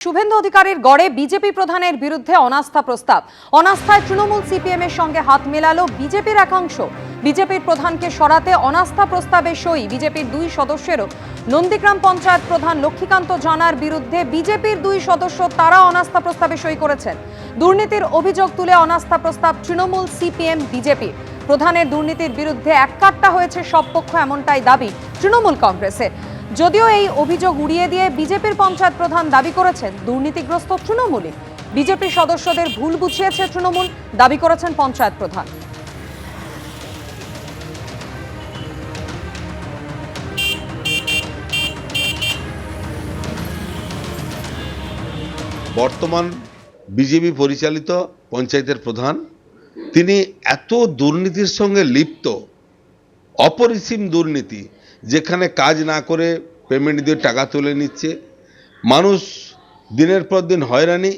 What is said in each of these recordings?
শুভেন্দু অধিকারীর গড়ে বিজেপি প্রধানের বিরুদ্ধে অনাস্থা প্রস্তাব। অনাস্থায় তৃণমূল সিপিএম এর সঙ্গে হাত মেলালো বিজেপির একাংশ। বিজেপির প্রধানকে সরাতে অনাস্থা প্রস্তাবে সই বিজেপির দুই সদস্যেরও। নন্দীগ্রাম পঞ্চায়েত প্রধান লক্ষ্মীকান্ত জানার বিরুদ্ধে বিজেপির দুই সদস্য তারা অনাস্থা প্রস্তাবে সই করেছেন। দুর্নীতির অভিযোগ তুলে অনাস্থা প্রস্তাব তৃণমূল সিপিএম বিজেপি। প্রধানের দুর্নীতির বিরুদ্ধে এককাট্টা হয়েছে সব পক্ষ, এমনটাই দাবি তৃণমূল কংগ্রেসের। যদিও এই অভিযোগ উড়িয়ে দিয়ে বিজেপির পঞ্চায়েত প্রধান দাবি করেছেন দুর্নীতিগ্রস্ত তৃণমূলই। বিজেপির সদস্যদের ভুল বুঝিয়েছে তৃণমূল, দাবি করেছেন পঞ্চায়েত প্রধান। বর্তমান বিজেপি পরিচালিত পঞ্চায়েতের প্রধান তিনি এত দুর্নীতির সঙ্গে লিপ্ত, অপরিসীম দুর্নীতি, যেখানে কাজ না করে পেমেন্ট দিয়ে টাকা তুলে নিচ্ছে, মানুষ দিনের পর দিন হয়রানি।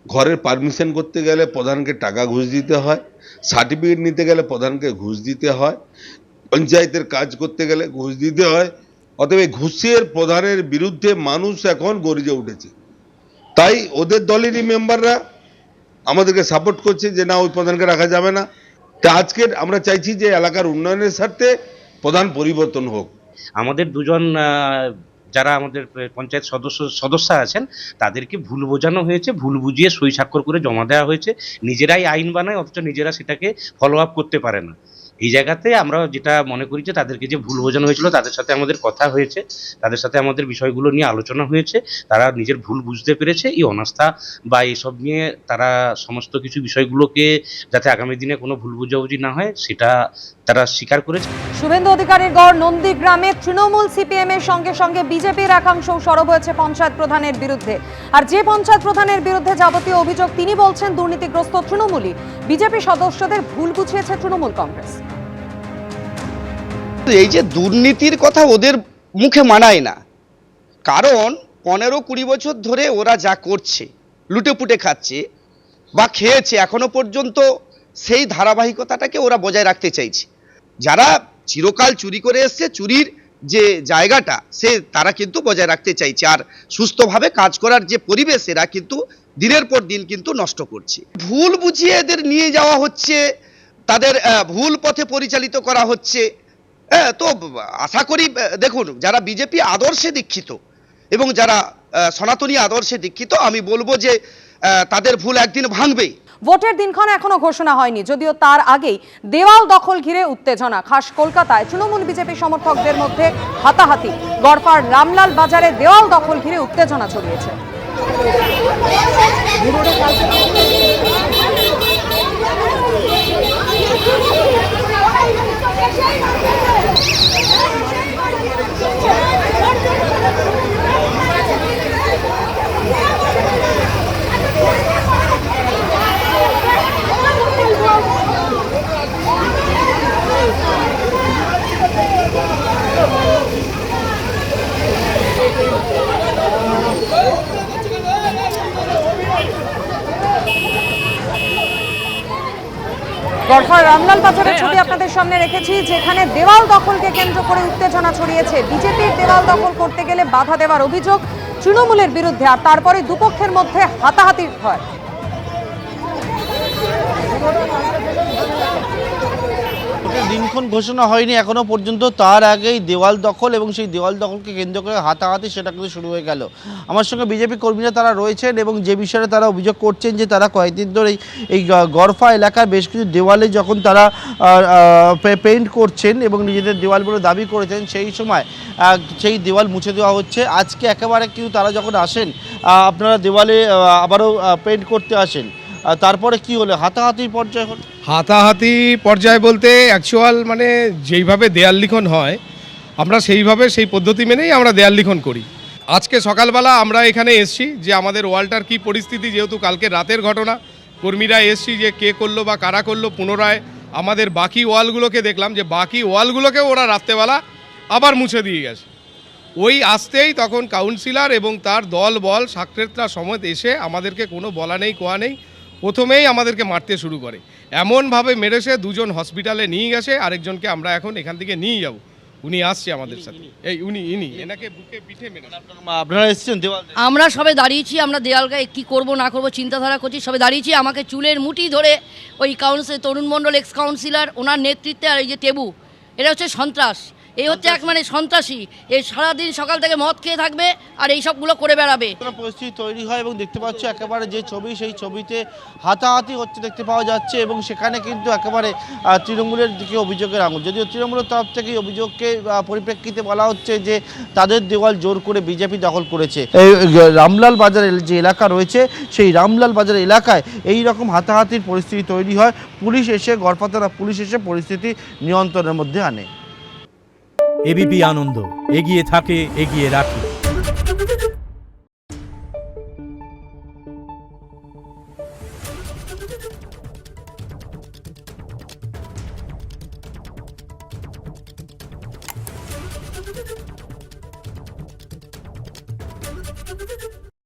ঘরের পারমিশন করতে গেলে প্রধানকে টাকা ঘুষ দিতে হয়, সার্টিফিকেট নিতে গেলে প্রধানকে ঘুষ দিতে হয়, পঞ্চায়েতের কাজ করতে গেলে ঘুষ দিতে হয়। অতএব ঘুষের প্রধানের বিরুদ্ধে মানুষ এখন গর্জে উঠেছে। তাই ওদের দলেরই মেম্বাররা আমাদেরকে সাপোর্ট করছে যে না, ওই প্রধানকে রাখা যাবে না। তা আজকের আমরা চাইছি যে এলাকার উন্নয়নের স্বার্থে প্রধান পরিবর্তন হোক। আমাদের দুজন যারা আমাদের পঞ্চায়েত সদস্য আছেন তাদেরকে ভুল বোঝানো হয়েছে, ভুল বুঝিয়ে সই স্বাক্ষর করে জমা দেওয়া হয়েছে। নিজেরাই আইন বানায়, অথচ নিজেরা সেটাকে ফলো আপ করতে পারে না। এই জায়গাতে আমরা যেটা মনে করি যে তাদেরকে যে ভুল বোঝানো হয়েছিল, তাদের সাথে আমাদের কথা হয়েছে, তাদের সাথে আমাদের বিষয়গুলো নিয়ে আলোচনা হয়েছে। তারা নিজের ভুল বুঝতে পেরেছে। এই অনাস্থা বা এসব নিয়ে তারা সমস্ত কিছু বিষয়গুলোকে যাতে আগামী দিনে কোনো ভুল বুঝাবুঝি না হয় সেটা তারা স্বীকার করেছে। শুভেন্দু অধিকারীর গড় নন্দীগ্রামে তৃণমূল সিপিএম এর সঙ্গে সঙ্গে বিজেপির একাংশ সরব হয়েছে পঞ্চায়েত প্রধানের বিরুদ্ধে। আর যে পঞ্চায়েত প্রধানের বিরুদ্ধে যাবতীয় অভিযোগ তিনি বলছেন দুর্নীতিগ্রস্ত তৃণমূলই। বিজেপি সদস্যদের ভুল বুঝিয়েছে তৃণমূল কংগ্রেস। এই যে দুর্নীতির কথা ওদের মুখে মানায় না, কারণ 15-20 বছর ধরে ওরা যা করছে, লুটেপুটে খাচ্ছে বা খেয়েছে, এখনো পর্যন্ত সেই ধারাবাহিকতাটাকে ওরা বজায় রাখতে চাইছে। যারা চিরকাল চুরি করে এসছে, চুরির যে জায়গাটা তারা কিন্তু বজায় রাখতে চাইছে। আর সুস্থভাবে কাজ করার যে পরিবেশ এরা কিন্তু দিনের পর দিন কিন্তু নষ্ট করছে। ভুল বুঝিয়ে এদের নিয়ে যাওয়া হচ্ছে, তাদের ভুল পথে পরিচালিত করা হচ্ছে। তো আশা করি, দেখুন, যারা বিজেপি আদর্শে দীক্ষিত এবং যারা সনাতনী আদর্শে দীক্ষিত, আমি বলবো যে তাদের ভুল একদিন ভাঙবেই। ভোটের দিনক্ষণ এখনো ঘোষণা হয়নি, যদিও তার আগেই দেওয়াল দখল ঘিরে উত্তেজনা। খাস কলকাতায় তৃণমূল বিজেপি সমর্থকদের মধ্যে হাতাহাতি। গড়পার রামলাল বাজারে দেওয়াল দখল ঘিরে উত্তেজনা ছড়িয়েছে। গড়পার রামলাল বাজারের ছবি আপনাদের সামনে রেখেছি, যেখানে দেওয়াল দখলকে কেন্দ্র করে উত্তেজনা ছড়িয়েছে। বিজেপির দেওয়াল দখল করতে গেলে বাধা দেওয়ার অভিযোগ তৃণমূলের বিরুদ্ধে, আর তারপরে দুপক্ষের মধ্যে হাতাহাতি হয়। দিনক্ষণ ঘোষণা হয়নি এখনো পর্যন্ত, তার আগেই দেওয়াল দখল এবং সেই দেওয়াল দখলকে কেন্দ্র করে হাতাহাতি সেটা কিন্তু শুরু হয়ে গেল। আমার সঙ্গে বিজেপি কর্মীরা তারা রয়েছেন এবং যে বিষয়ে তারা অভিযোগ করছেন যে তারা কয়েকদিন ধরে এই গড়ফা এলাকার বেশ কিছু দেওয়ালে যখন তারা পেইন্ট করছেন এবং নিজেদের দেওয়াল বলে দাবি করেছেন, সেই সময় সেই দেওয়াল মুছে দেওয়া হচ্ছে। আজকে একেবারে কিন্তু তারা যখন আসেন, আপনারা দেওয়ালে আবারও পেইন্ট করতে আসেন, তারপরে কি হলো? হাতাহাতির পর্যায়ে হলো। হাতাহাতি পর্যায়ে বলতে অ্যাকচুয়াল মানে যেইভাবে দেয়াল লিখন হয়, আমরা সেই পদ্ধতি মেনেই আমরা দেয়াল লিখন করি। আজকে সকালবেলা আমরা এখানে এসছি যে আমাদের ওয়ালটার কি পরিস্থিতি, যেহেতু কালকে রাতের ঘটনা, কর্মীরা এসছি যে কে করলো বা কারা করলো। পুনরায় আমাদের বাকি ওয়ালগুলোকে দেখলাম যে বাকি ওয়ালগুলোকেও ওরা রাত্রেবেলা আবার মুছে দিয়ে গেছে। ওই আসতেই তখন কাউন্সিলর এবং তার দল বল সাক্ষরেত্রা সমেত এসে আমাদেরকে কোনো বলা নেই কোয়া নেই, প্রথমেই আমাদেরকে মারতে শুরু করে। এমনভাবে মেরেছে, দুজন হসপিটালে নিয়ে গেছে, আরেকজনকে আমরা এখন এখান থেকে নিয়ে যাব। উনি আসছে আমাদের সাথে, এই ইনি এনাকে বুকে পিঠে মেরে। আপনারা এসেছেন দেওয়াল দেখতে? আমরা সবে দাঁড়িয়েছি, আমরা দেয়ালকে কী করব না করব চিন্তাধারা করছি, সবে দাঁড়িয়েছি। আমাকে চুলের মুঠি ধরে ওই তরুণ মণ্ডল এক্স কাউন্সিলর, ওনার নেতৃত্বে, আর এই যে টেবু, এটা হচ্ছে সন্ত্রাস। এই হচ্ছে এক মানে সন্ত্রাসী। এই সারাদিন সকাল থেকে মদ খেয়ে থাকবে আর এই সবগুলো করে বেড়াবে। একটা পরিস্থিতি তৈরি হয় এবং দেখতে পাচ্ছ একেবারে যে ছবি, সেই ছবিতে হাতাহাতি হচ্ছে দেখতে পাওয়া যাচ্ছে এবং সেখানে কিন্তু একেবারে তৃণমূলের দিকে অভিযোগের আঙুল, যদিও তৃণমূলের তরফ থেকে পরিপ্রেক্ষিতে পরিপ্রেক্ষিতে বলা হচ্ছে যে তাদের দেওয়াল জোর করে বিজেপি দখল করেছে। এই রামলাল বাজারের যে এলাকা রয়েছে, সেই রামলাল বাজার এলাকায় এই রকম হাতাহাতির পরিস্থিতি তৈরি হয়। পুলিশ এসে গড়পাতা পুলিশ এসে পরিস্থিতি নিয়ন্ত্রণের মধ্যে আনে। এবিপি আনন্দ, এগিয়ে থাকে, এগিয়ে রাখে।